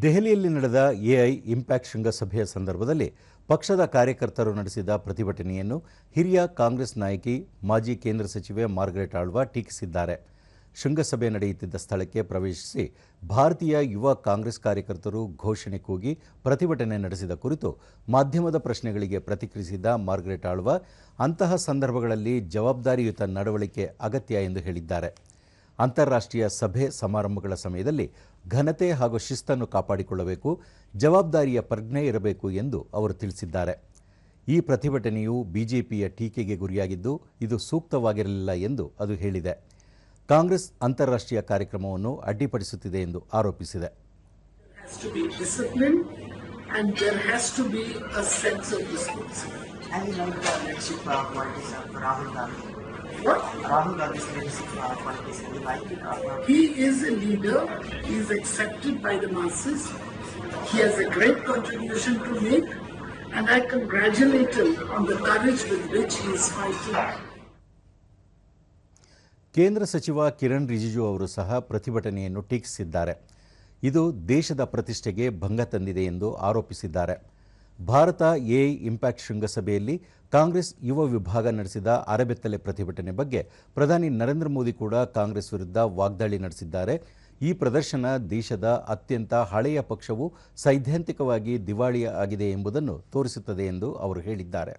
ದೆಹಲಿಯಲ್ಲಿ ನಡೆದ AI impact ಶೃಂಗಸಭೆಯ ಸಂದರ್ಭದಲ್ಲಿ ಪಕ್ಷದ ಕಾರ್ಯಕರ್ತರು ನಡೆಸಿದ ಪ್ರತಿಭಟನೆಯನ್ನು ಹಿರಿಯ ಕಾಂಗ್ರೆಸ್ ನಾಯಕಿ ಮಾಜಿ ಕೇಂದ್ರ ಸಚಿವೆ ಮಾರ್ಗರೆಟ್ ಆಳ್ವಾ ಟೀಕಿಸಿದ್ದಾರೆ. ಶೃಂಗಸಭೆ ನಡೆಯುತ್ತಿದ್ದ ಸ್ಥಳಕ್ಕೆ ಪ್ರವೇಶಿಸಿ ಭಾರತೀಯ ಯುವ ಕಾಂಗ್ರೆಸ್ ಕಾರ್ಯಕರ್ತರು ಘೋಷಣೆ ಕೂಗಿ ಪ್ರತಿಭಟನೆ ನಡೆಸಿದ ಕುರಿತು ಮಾಧ್ಯಮದ ಪ್ರಶ್ನೆಗಳಿಗೆ ಪ್ರತಿಕ್ರಿಯಿಸಿದ ಮಾರ್ಗರೆಟ್ ಆಳ್ವಾ, ಅಂತಹ ಸಂದರ್ಭಗಳಲ್ಲಿ ಜವಾಬ್ದಾರಿಯುತ ನಡವಳಿಕೆ ಅಗತ್ಯ ಎಂದು ಹೇಳಿದ್ದಾರೆ. ಅಂತಾರಾಷ್ಟ್ರೀಯ ಸಭೆ ಸಮಾರಂಭಗಳ ಸಮಯದಲ್ಲಿ ಘನತೆ ಹಾಗೂ ಶಿಸ್ತನ್ನು ಕಾಪಾಡಿಕೊಳ್ಳಬೇಕು, ಜವಾಬ್ದಾರಿಯ ಪ್ರಜ್ಞೆ ಇರಬೇಕು ಎಂದು ಅವರು ತಿಳಿಸಿದ್ದಾರೆ. ಈ ಪ್ರತಿಭಟನೆಯು ಬಿಜೆಪಿಯ ಟೀಕೆಗೆ ಗುರಿಯಾಗಿದ್ದು ಇದು ಸೂಕ್ತವಾಗಿರಲಿಲ್ಲ ಎಂದು ಅದು ಹೇಳಿದೆ. ಕಾಂಗ್ರೆಸ್ ಅಂತಾರಾಷ್ಟ್ರೀಯ ಕಾರ್ಯಕ್ರಮವನ್ನು ಅಡ್ಡಿಪಡಿಸುತ್ತಿದೆ ಎಂದು ಆರೋಪಿಸಿದೆ. What? Rahul Gandhi's leadership for our politics. You like it or not? He is a leader. He is accepted by the masses. He has a great contribution to make, and I congratulate him on the courage with which he is fighting. ಕೇಂದ್ರ ಸಚಿವ ಕಿರಣ್ ರಿಜಿಜು ಅವರು ಸಹ ಪ್ರತಿಭಟನೆಯನ್ನು ಟೀಕಿಸಿದ್ದಾರೆ. ಇದು ದೇಶದ ಪ್ರತಿಷ್ಠೆಗೆ ಭಂಗ ತಂದಿದೆ ಎಂದು ಆರೋಪಿಸಿದ್ದಾರೆ. ಭಾರತ ಎಐ ಇಂಪ್ಯಾಕ್ಟ್ ಶೃಂಗಸಭೆಯಲ್ಲಿ ಕಾಂಗ್ರೆಸ್ ಯುವ ವಿಭಾಗ ನಡೆಸಿದ ಅರೆಬೆತ್ತಲೆ ಪ್ರತಿಭಟನೆ ಬಗ್ಗೆ ಪ್ರಧಾನಿ ನರೇಂದ್ರ ಮೋದಿ ಕೂಡ ಕಾಂಗ್ರೆಸ್ ವಿರುದ್ಧ ವಾಗ್ದಾಳಿ ನಡೆಸಿದ್ದಾರೆ. ಈ ಪ್ರದರ್ಶನ ದೇಶದ ಅತ್ಯಂತ ಹಳೆಯ ಪಕ್ಷವು ಸೈದ್ಧಾಂತಿಕವಾಗಿ ದಿವಾಳಿ ಆಗಿದೆ ಎಂಬುದನ್ನು ತೋರಿಸುತ್ತದೆ ಎಂದು ಅವರು ಹೇಳಿದ್ದಾರೆ.